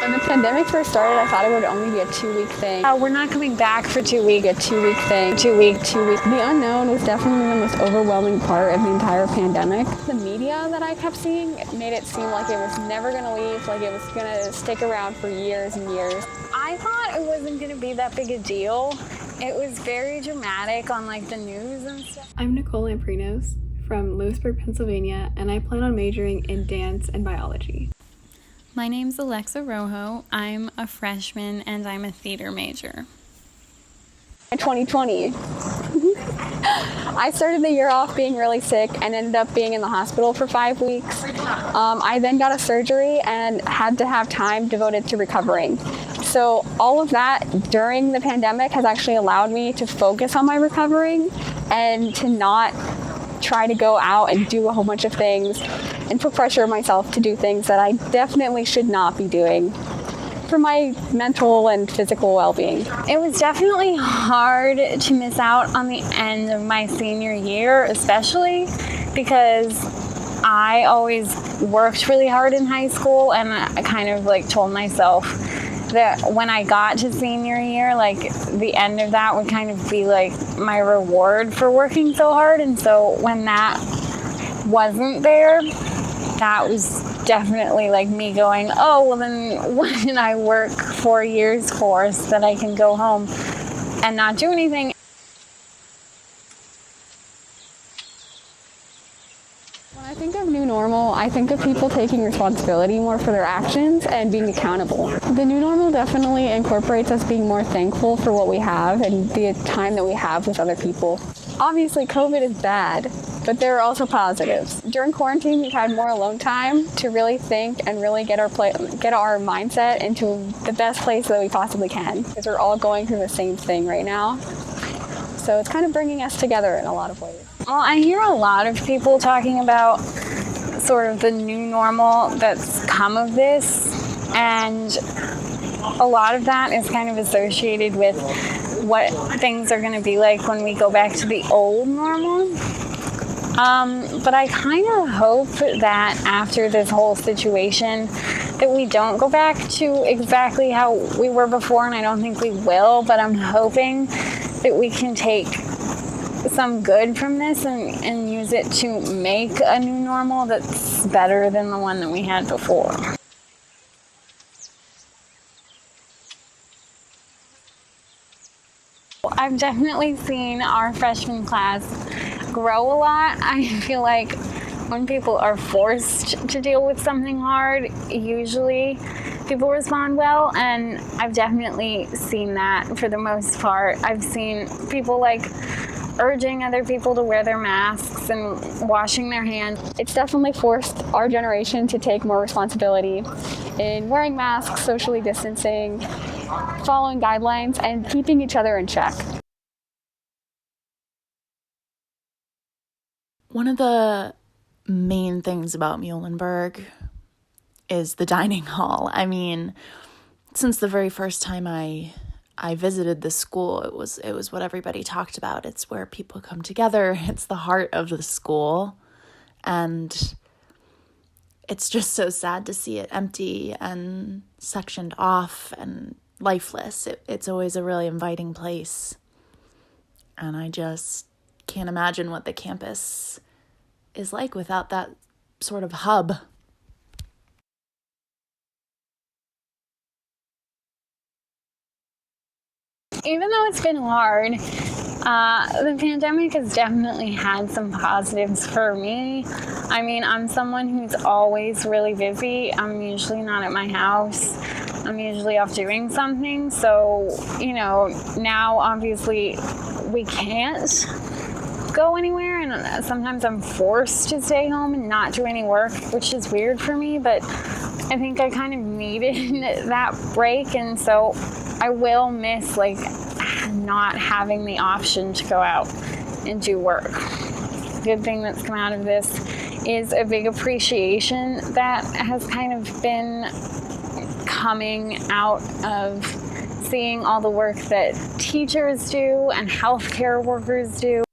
When the pandemic first started, I thought it would only be a 2-week thing. We're not coming back for 2 weeks. A 2-week thing. 2-week. The unknown was definitely the most overwhelming part of the entire pandemic. The media that I kept seeing made it seem like it was never going to leave, like it was going to stick around for years and years. I thought it wasn't going to be that big a deal. It was very dramatic on like the news and stuff. I'm Nicole Lamprinos from Lewisburg, Pennsylvania, and I plan on majoring in dance and biology. My name's Alexa Rojo. I'm a freshman and I'm a theater major. 2020. I started the year off being really sick and ended up being in the hospital for 5 weeks. I then got a surgery and had to have time devoted to recovering. So all of that during the pandemic has actually allowed me to focus on my recovering and to not try to go out and do a whole bunch of things and put pressure on myself to do things that I definitely should not be doing for my mental and physical well-being. It was definitely hard to miss out on the end of my senior year, especially because I always worked really hard in high school, and I kind of like told myself that when I got to senior year, like the end of that would kind of be like my reward for working so hard. And so when that wasn't there, that was definitely like me going, oh, well then what did I work 4 years for so that I can go home and not do anything? When I think of new normal, I think of people taking responsibility more for their actions and being accountable. The new normal definitely incorporates us being more thankful for what we have and the time that we have with other people. Obviously, COVID is bad, but there are also positives. During quarantine, we've had more alone time to really think and really get our mindset into the best place that we possibly can, because we're all going through the same thing right now. So it's kind of bringing us together in a lot of ways. Well, I hear a lot of people talking about sort of the new normal that's come of this, and a lot of that is kind of associated with what things are going to be like when we go back to the old normal. But I kind of hope that after this whole situation that we don't go back to exactly how we were before, and I don't think we will, but I'm hoping that we can take some good from this and use it to make a new normal that's better than the one that we had before. I've definitely seen our freshman class grow a lot. I feel like when people are forced to deal with something hard, usually people respond well, and I've definitely seen that for the most part. I've seen people like urging other people to wear their masks and washing their hands. It's definitely forced our generation to take more responsibility in wearing masks, socially distancing, following guidelines, and keeping each other in check. One of the main things about Muhlenberg is the dining hall. I mean, since the very first time I visited the school, it was what everybody talked about. It's where people come together. It's the heart of the school. And it's just so sad to see it empty and sectioned off and lifeless. It's always a really inviting place. And I just can't imagine what the campus is like without that sort of hub. Even though it's been hard, the pandemic has definitely had some positives for me. I mean, I'm someone who's always really busy. I'm usually not at my house. I'm usually off doing something. So, now obviously we can't go anywhere, and sometimes I'm forced to stay home and not do any work, which is weird for me, but I think I kind of needed that break, and so I will miss not having the option to go out and do work. Good thing that's come out of this is a big appreciation that has kind of been coming out of seeing all the work that teachers do and healthcare workers do.